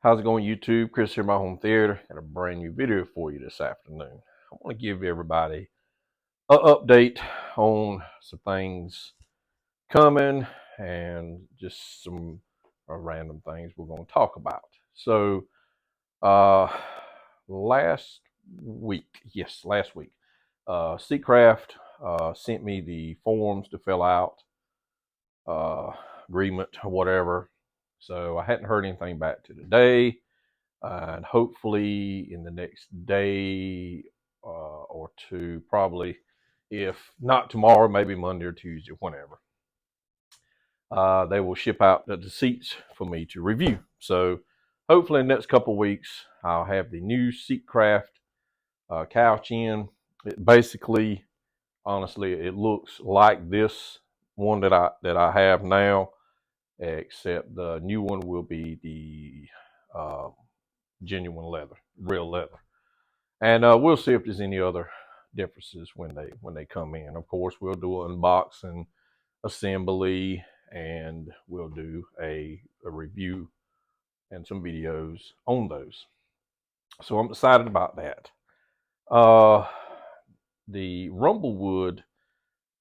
How's it going, YouTube? Chris here, my home theater. Got a brand new video for you this afternoon. I want to give everybody an update on some things coming and just some random things we're going to talk about. So, last week, Seatcraft sent me the forms to fill out, agreement or whatever. So I hadn't heard anything back to today, and hopefully in the next day or two, probably, if not tomorrow, maybe Monday or Tuesday, whenever, they will ship out the seats for me to review. So hopefully in the next couple of weeks, I'll have the new Seatcraft couch in. It basically, honestly, it looks like this one that I have now, except the new one will be the genuine leather, real leather. And we'll see if there's any other differences when they come in. Of course, we'll do an unboxing, assembly, and we'll do a review and some videos on those. So I'm excited about that. The Rumblewood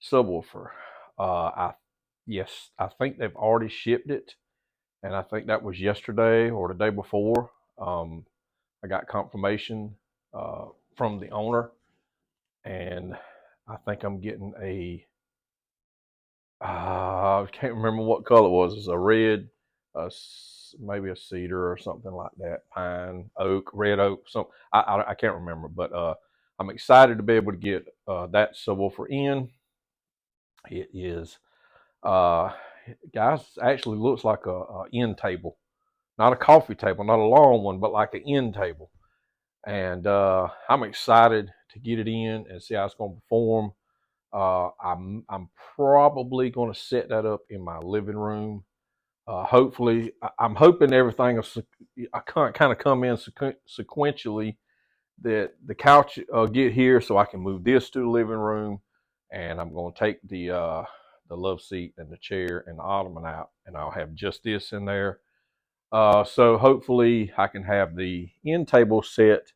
subwoofer, I think they've already shipped it, and I think that was yesterday or the day before. I got confirmation from the owner, and I think I'm getting I can't remember what color it was. It's a red, maybe a cedar or something like that, pine, oak, red oak, something. I can't remember, but I'm excited to be able to get that subwoofer in. It is, guys, actually looks like a end table, not a coffee table, not a long one, but like an end table. And I'm excited to get it in and see how it's going to perform. I'm probably going to set that up in my living room. Hopefully, I'm hoping everything will kind of come in sequentially, that the couch get here so I can move this to the living room, and I'm going to take the love seat and the chair and the ottoman out, and I'll have just this in there. So hopefully I can have the end table set,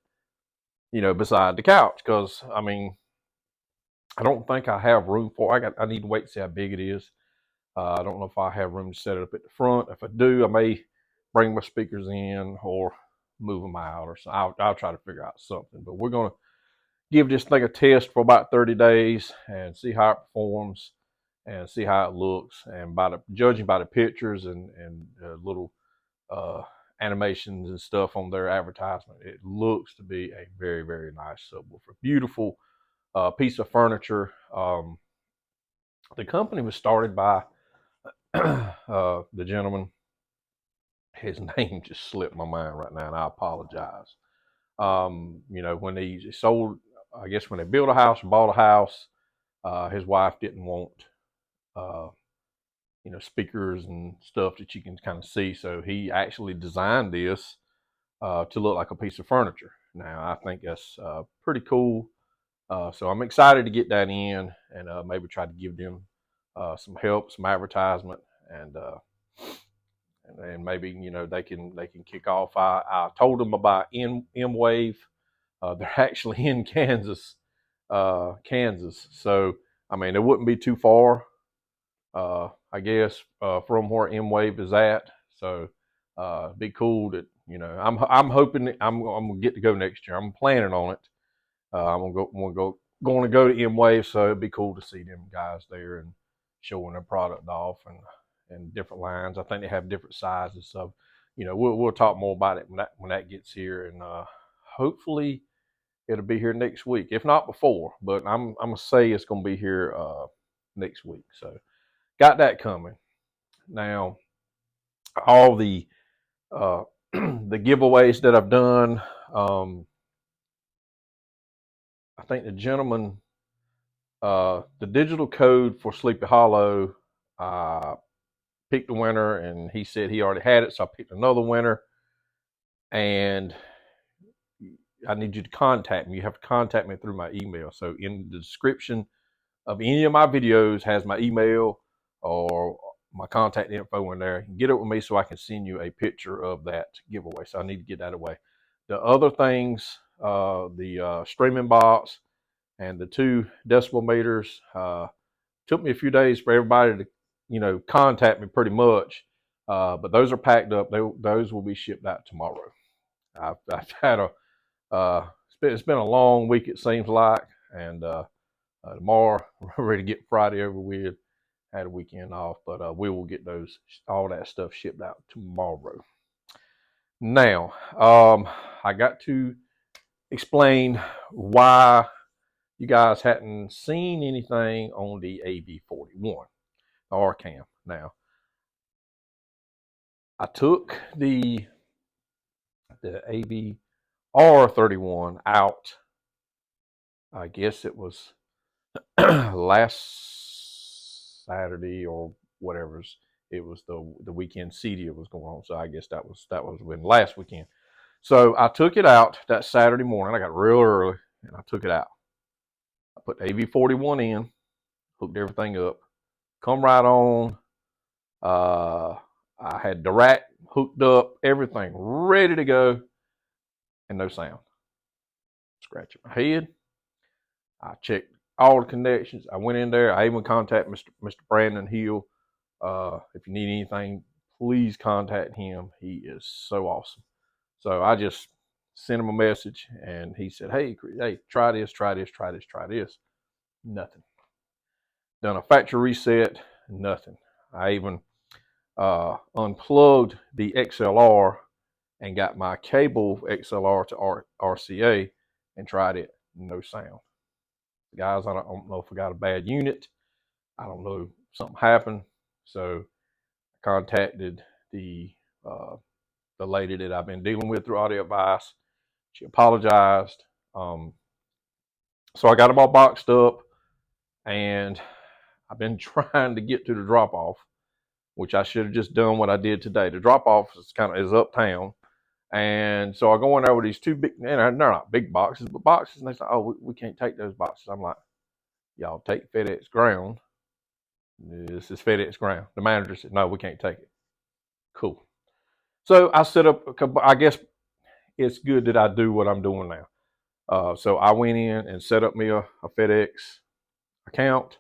beside the couch, because I mean, I don't think I have room for it. I need to wait to see how big it is. I don't know if I have room to set it up at the front. If I do, I may bring my speakers in or move them out, or so. I'll try to figure out something. But we're going to give this thing a test for about 30 days and see how it performs and see how it looks. And judging by the pictures and little animations and stuff on their advertisement, it looks to be a very, very nice subwoofer. Beautiful piece of furniture. The company was started by the gentleman. His name just slipped my mind right now, and I apologize. When they sold, I guess when they built a house and bought a house, his wife didn't want speakers and stuff that you can kind of see. So he actually designed this to look like a piece of furniture. Now, I think that's pretty cool. So I'm excited to get that in and maybe try to give them some help, some advertisement, and maybe they can kick off. I told them about M-Wave. They're actually in Kansas. So I mean, it wouldn't be too far, I guess, from where M-Wave is at. So it'd be cool that I'm hoping I'm gonna get to go next year. I'm planning on it. I'm going to go to M-Wave, so it'd be cool to see them guys there and showing their product off and different lines. I think they have different sizes, so we'll talk more about it when that gets here, and hopefully it'll be here next week, if not before. But I'm gonna say it's gonna be here next week. So got that coming. Now, all the the giveaways that I've done. I think the gentleman, the digital code for Sleepy Hollow, picked the winner, and he said he already had it, so I picked another winner. And I need you to contact me. You have to contact me through my email. So in the description of any of my videos has my email, or my contact info in there. Get it with me so I can send you a picture of that giveaway. So I need to get that away. The other things, the streaming box and the 2 decibel meters, took me a few days for everybody to, contact me pretty much. But those are packed up. Those will be shipped out tomorrow. I've had it's been a long week, it seems like, and tomorrow we're ready to get Friday over with. Had a weekend off, but we will get all that stuff shipped out tomorrow. Now, I got to explain why you guys hadn't seen anything on the AV41 RCam. Now, I took the AVR31 out. I guess it was last Saturday or whatever. It was the weekend CEDIA was going on, so I guess that was when last weekend. So I took it out that Saturday morning. I got real early and I took it out. I put AV41 in, hooked everything up, come right on. I had the rack hooked up, everything ready to go, and no sound. Scratching my head. I checked all the connections. I went in there. I even contacted Mr. Brandon Hill. If you need anything, please contact him. He is so awesome. So I just sent him a message, and he said, hey, try this. Nothing. Done a factory reset, nothing. I even unplugged the XLR and got my cable XLR to RCA and tried it. No sound. Guys, I don't know if I got a bad unit. I don't know. Something happened. So I contacted the lady that I've been dealing with through Audio Advice. She apologized. So I got them all boxed up, and I've been trying to get to the drop-off, which I should have just done what I did today. The drop-off is uptown. And so I go in there with these 2 big, and they're not big boxes, but boxes. And they say, oh, we can't take those boxes. I'm like, y'all take FedEx ground. This is FedEx ground. The manager said, no, we can't take it. Cool. So I set up, I guess it's good that I do what I'm doing now. So I went in and set up me a FedEx account.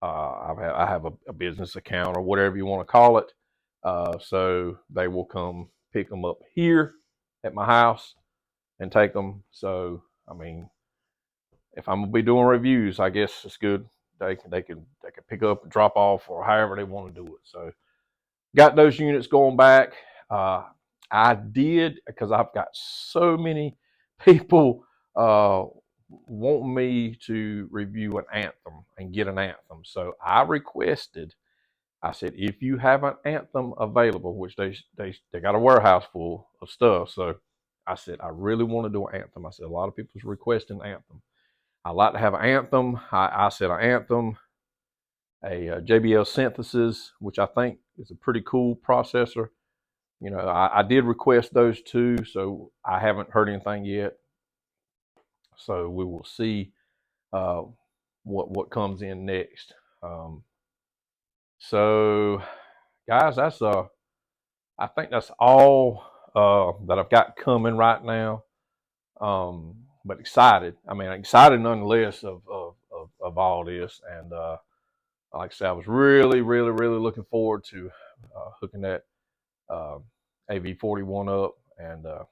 I have a business account or whatever you want to call it. So they will come pick them up here at my house and take them. So, I mean, if I'm gonna be doing reviews, I guess it's good. They can pick up and drop off or however they want to do it. So, got those units going back. I did, because I've got so many people want me to review an Anthem and get an Anthem. So I requested, I said, if you have an Anthem available, which they got a warehouse full of stuff. So I said, I really want to do an Anthem. I said, a lot of people's requesting Anthem. I like to have an Anthem. I said an Anthem, a JBL Synthesis, which I think is a pretty cool processor. I did request those 2, so I haven't heard anything yet. So we will see what comes in next. So, guys, I think that's all that I've got coming right now. But excited. I mean, excited nonetheless of all this. And like I said, I was really looking forward to hooking that AV41 up. And I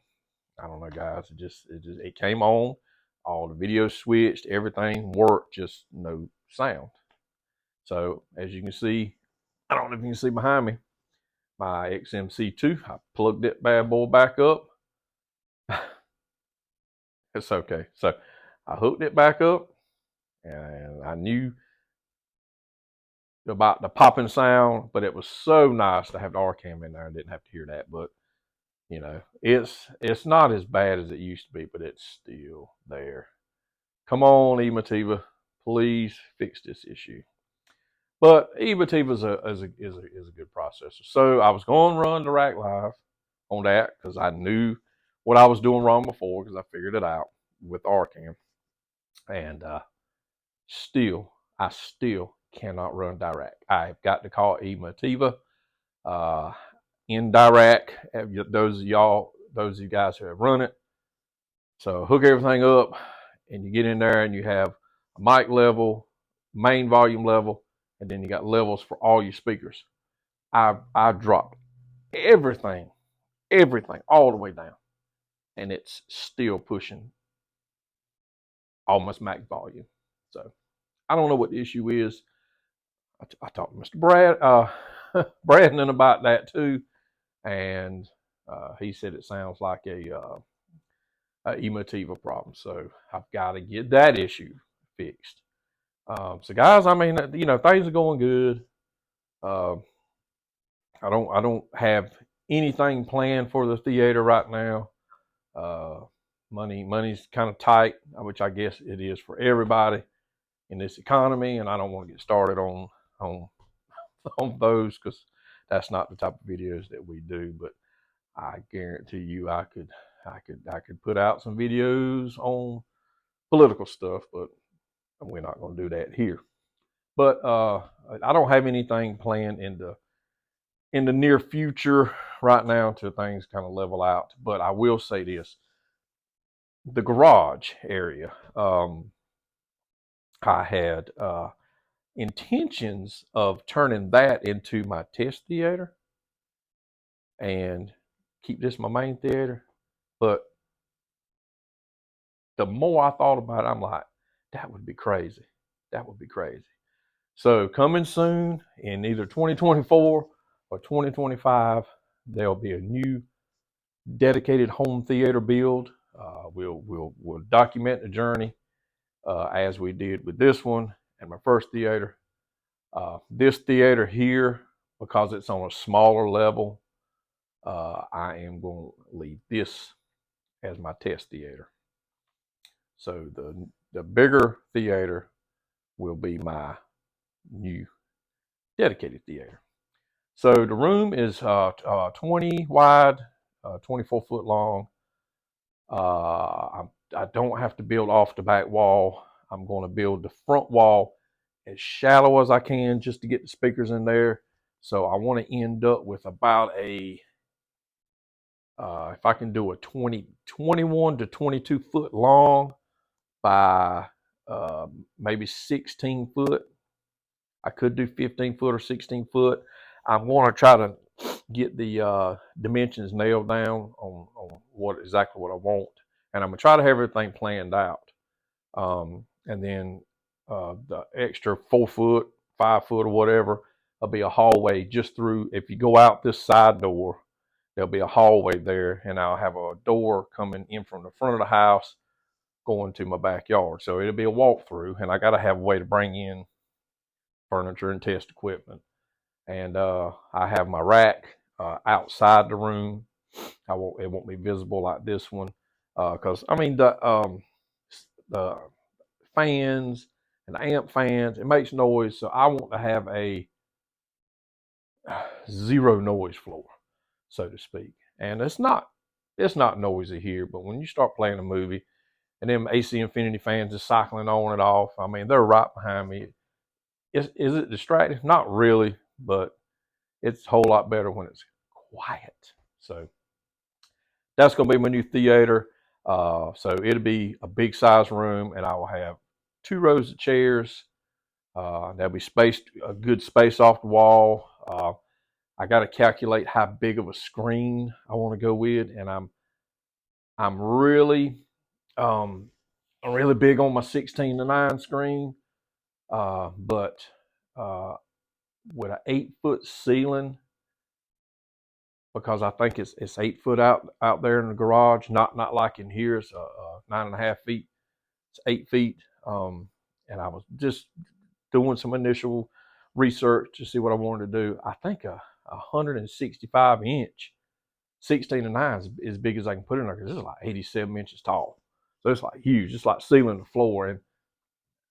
don't know, guys. It came on. All the videos switched. Everything worked. Just no sound. So as you can see, I don't know if you can see behind me, my XMC-2. I plugged that bad boy back up. It's okay. So I hooked it back up, and I knew about the popping sound, but it was so nice to have the RCam in there. I didn't have to hear that, but it's not as bad as it used to be, but it's still there. Come on, Emotiva, please fix this issue. But Emotiva is a good processor. So I was going to run the rack live on that because I knew what I was doing wrong before, because I figured it out with RCam. And I still cannot run Dirac. I've got to call Emotiva in Dirac. Those of you guys who have run it. So hook everything up, and you get in there, and you have a mic level, main volume level, and then you got levels for all your speakers. I dropped everything all the way down, and it's still pushing almost max volume. So I don't know what the issue is. I talked to Mr. Brandon about that too, and he said it sounds like a Emotiva problem. So I've got to get that issue fixed. So guys, I mean, things are going good. I don't have anything planned for the theater right now. Money's kind of tight, which I guess it is for everybody in this economy, and I don't want to get started on those, because that's not the type of videos that we do. But I guarantee you, I could put out some videos on political stuff, but we're not going to do that here. But I don't have anything planned in the near future right now until things kind of level out. But I will say this: the garage area, I had intentions of turning that into my test theater and keep this my main theater. But the more I thought about it, I'm like, that would be crazy. That would be crazy. So coming soon in either 2024 or 2025, there'll be a new dedicated home theater build. We'll document the journey as we did with this one and my first theater. This theater here, because it's on a smaller level, I am going to leave this as my test theater. So the bigger theater will be my new dedicated theater. So the room is 20 wide, 24 foot long. I don't have to build off the back wall. I'm going to build the front wall as shallow as I can just to get the speakers in there. So I want to end up with about a, if I can do a 21 to 22 foot long by maybe 16 foot. I could do 15 foot or 16 foot. I'm going to try to get the dimensions nailed down on exactly what I want. And I'm going to try to have everything planned out. And then the extra 4 foot, 5 foot or whatever, will be a hallway just through. If you go out this side door, there'll be a hallway there, and I'll have a door coming in from the front of the house going to my backyard. So it'll be a walkthrough, and I got to have a way to bring in furniture and test equipment. And I have my rack outside the room. It won't be visible like this one, because I mean the fans and the amp fans, it makes noise. So I want to have a zero noise floor, so to speak. And it's not noisy here, but when you start playing a movie and them AC Infinity fans just cycling on and off, I mean, they're right behind me. Is it distracting? Not really, but it's a whole lot better when it's quiet. So that's going to be my new theater. So it'll be a big size room, and I will have 2 rows of chairs. There'll be a good space off the wall. I got to calculate how big of a screen I want to go with, and I'm really big on my 16:9 screen, but with an 8-foot ceiling, because I think it's 8 foot out there in the garage, not like in here. It's 9.5 feet. It's 8 feet. And I was just doing some initial research to see what I wanted to do. I think a 165 inch 16:9 is as big as I can put in there, because it's like 87 inches tall. So it's like huge. It's like ceiling to floor, and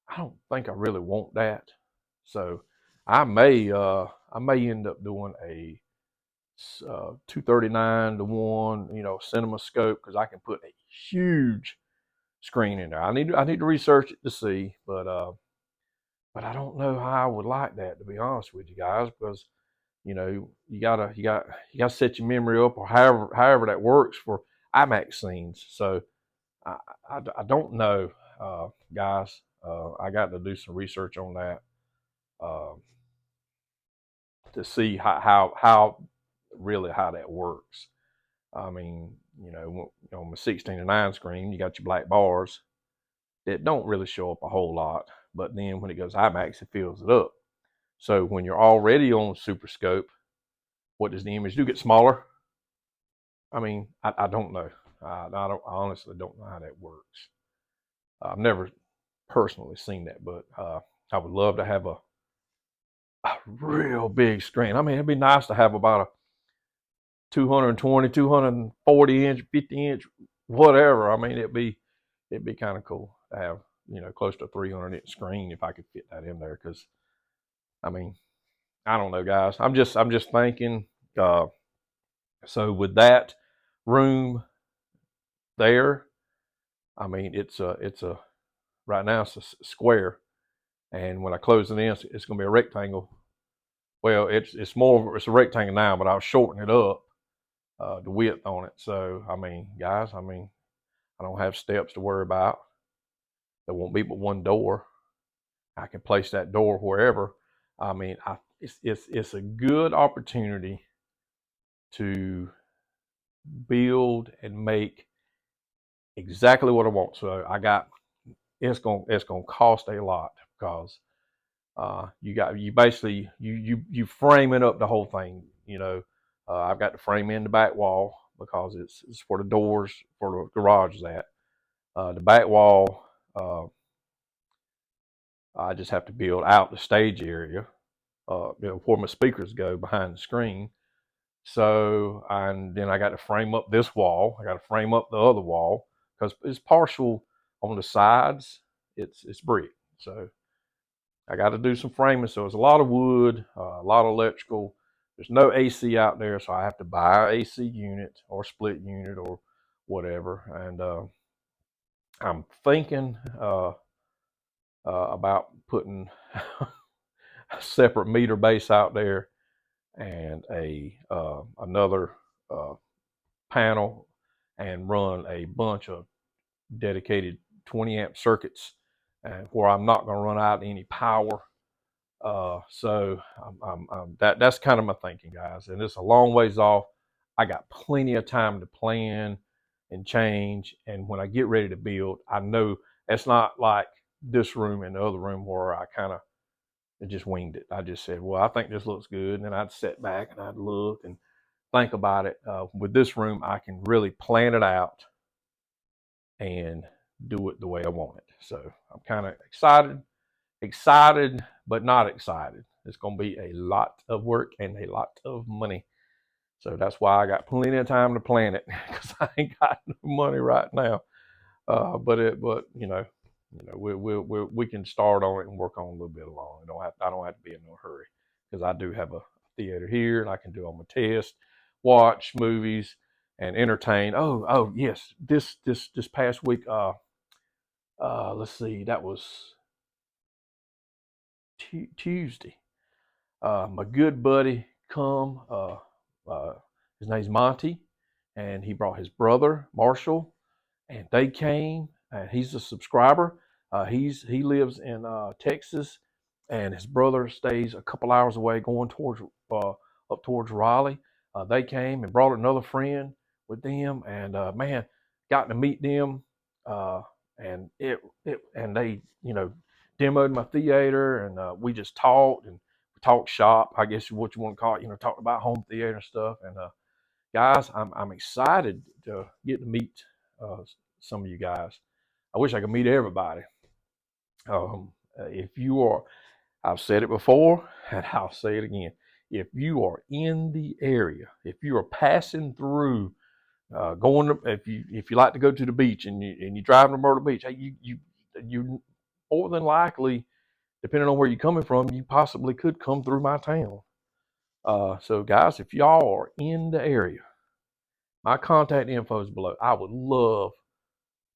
I don't think I really want that. So I may end up doing a 239 to 1, cinema scope, because I can put a huge screen in there. I need to research it to see, but But I don't know how I would like that, to be honest with you guys, because you gotta set your memory up, or however that works for IMAX scenes. So I don't know, guys. I got to do some research on that, uh, to see how really how that works. I mean, on the 16:9 screen, you got your black bars that don't really show up a whole lot, but then when it goes IMAX, it fills it up. So when you're already on Super Scope, what does the image do? Get smaller? I mean, I don't know. I honestly don't know how that works. I've never personally seen that, but I would love to have a real big screen. I mean, it'd be nice to have about a 220, 240 inch, 50 inch, whatever. I mean, it'd be kind of cool to have, close to a 300-inch screen if I could fit that in there. Because I mean, I don't know, guys. I'm just thinking. So with that room there, I mean, it's a right now it's a square, and when I close it in, it's going to be a rectangle. Well, it's it's a rectangle now, but I'll shorten it up, the width on it. So I mean, guys, I mean, I don't have steps to worry about. There won't be but one door. I can place that door wherever. I mean, it's a good opportunity to build and make exactly what I want. So it's gonna cost a lot, because you basically you frame it up the whole thing. I've got to frame in the back wall because it's for the doors for the garage is at. The back wall, I just have to build out the stage area, where my speakers go behind the screen. So, and then I got to frame up this wall. I got to frame up the other wall because it's partial on the sides. It's brick. So I got to do some framing. So it's a lot of wood, a lot of electrical. There's no AC out there, so I have to buy an AC unit or split unit or whatever. And I'm thinking about putting a separate meter base out there and another panel, and run a bunch of dedicated 20 amp circuits, and where I'm not going to run out any power. So that's kind of my thinking, guys, and it's a long ways off. I got plenty of time to plan and change, and when I get ready to build, I know it's not like this room and the other room where I kind of just winged it. I just said, well, I think this looks good, and then I'd sit back and I'd look and think about it. With this room, I can really plan it out and do it the way I want it. So I'm kind of excited, but not excited. It's going to be a lot of work and a lot of money. So that's why I got plenty of time to plan it, because I ain't got no money right now. But we can start on it and work on it a little bit along. I don't have to be in no hurry, because I do have a theater here, and I can do all my tests, watch movies, and entertain. Oh yes, this past week. Let's see, that was Tuesday. My good buddy come. His name's Monty, and he brought his brother Marshall, and they came. And he's a subscriber. He lives in Texas, and his brother stays a couple hours away, going towards up towards Raleigh. They came and brought another friend with them, and man, got to meet them. And they demoed my theater, and we just talked, and we talked shop, I guess what you want to call it. Talked about home theater and stuff. And guys, I'm excited to get to meet some of you guys. I wish I could meet everybody. If you are, I've said it before, and I'll say it again. If you are in the area, if you are passing through, if you like to go to the beach, and you drive to Myrtle Beach, hey, you more than likely, depending on where you're coming from, you possibly could come through my town. So guys, if y'all are in the area, my contact info is below. I would love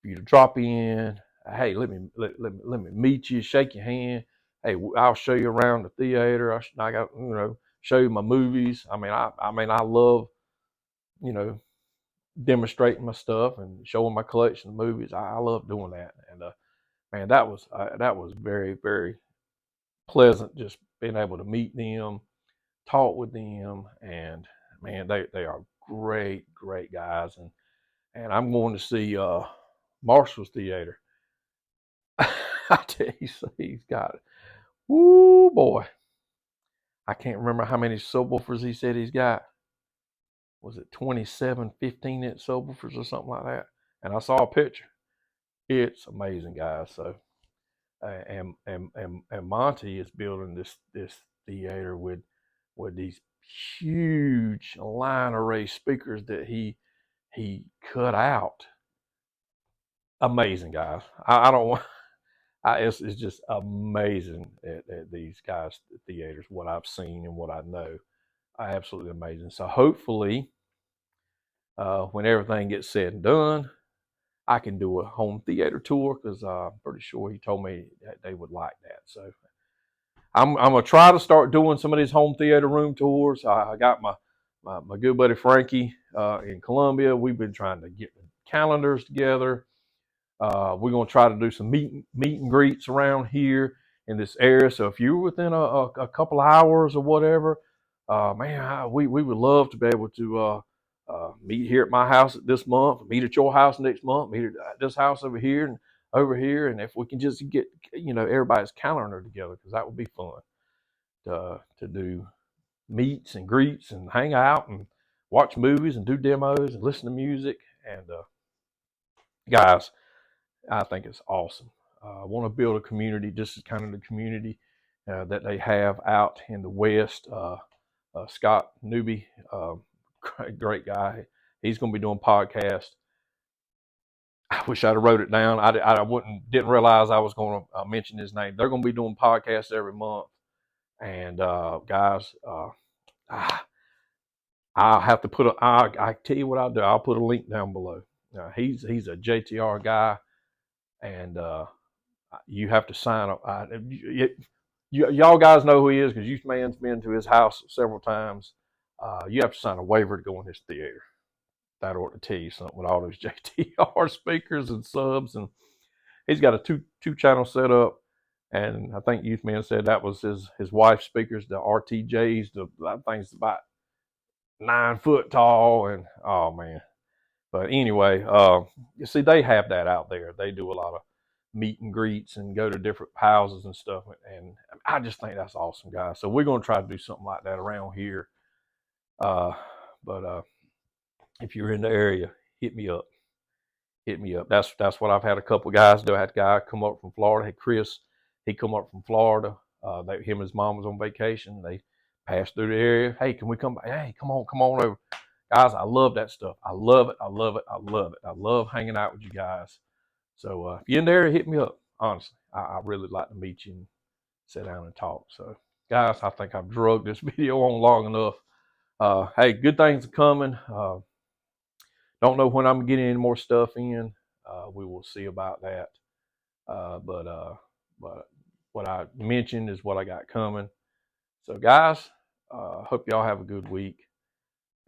for you to drop in. Hey, let me meet you, shake your hand. hey, I'll show you around the theater. I got, show you my movies. I mean, I love, you know, demonstrating my stuff and showing my collection of movies. I love doing that. And man, that was very, very pleasant. Just being able to meet them, talk with them, and man, they are great, great guys. And I'm going to see Marshall's Theater. I tell you, he's got it. Woo boy. I can't remember how many subwoofers he said he's got. Was it 27 15-inch subwoofers or something like that? And I saw a picture. It's amazing, guys. So and Monty is building this theater with these huge line array speakers that he cut out. Amazing, guys. I don't want. It's just amazing at these guys' theaters, what I've seen and what I know. Absolutely amazing. So hopefully, when everything gets said and done, I can do a home theater tour, because I'm pretty sure he told me that they would like that. So I'm gonna try to start doing some of these home theater room tours. I got my good buddy Frankie in Columbia. We've been trying to get the calendars together. We're going to try to do some meet and greets around here in this area. So if you're within a couple hours or whatever, man, we would love to be able to meet here at my house this month, meet at your house next month, meet at this house over here and over here. And if we can just get, everybody's calendar together, because that would be fun to do meets and greets and hang out and watch movies and do demos and listen to music. And guys, I think it's awesome. I want to build a community. This is kind of the community that they have out in the West. Scott Newby, great guy. He's going to be doing podcasts. I wish I'd have wrote it down. I didn't realize I was going to mention his name. They're going to be doing podcasts every month. And guys, I'll have to put I tell you what I'll do. I'll put a link down below. He's a JTR guy, and you have to sign up. Y'all guys know who he is, because you man's been to his house several times. You have to sign a waiver to go in his theater. That ought to tell you something, with all those JTR speakers and subs. And he's got a two channel setup. And I think Youth Man said that was his wife's speakers, the RTJs. That thing's about 9 foot tall. And oh man. But anyway, you see, they have that out there. They do a lot of meet and greets and go to different houses and stuff. And I just think that's awesome, guys. So we're going to try to do something like that around here. But if you're in the area, hit me up. Hit me up. That's what I've had a couple of guys do. I had a guy come up from Florida. Hey, Chris, he come up from Florida. Him and his mom was on vacation. They passed through the area. Hey, can we come by? Hey, come on over. Guys, I love that stuff. I love it. I love it. I love it. I love hanging out with you guys. So if you're in the area, hit me up. Honestly, I really like to meet you and sit down and talk. So, guys, I think I've drugged this video on long enough. Hey, good things are coming. Don't know when I'm getting any more stuff in. We will see about that. But what I mentioned is what I got coming. So, guys, hope y'all have a good week.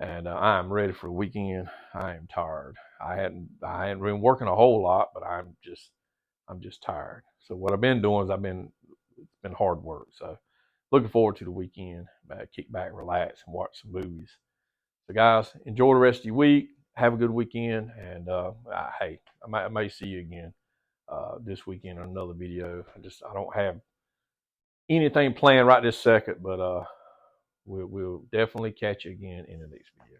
And I am ready for the weekend. I am tired. I hadn't been working a whole lot, but I'm just tired. So what I've been doing is it's been hard work. So looking forward to the weekend. Kick back, relax, and watch some movies. So guys, enjoy the rest of your week. Have a good weekend. And hey, I may see you again this weekend on another video. I don't have anything planned right this second, but we'll definitely catch you again in the next video.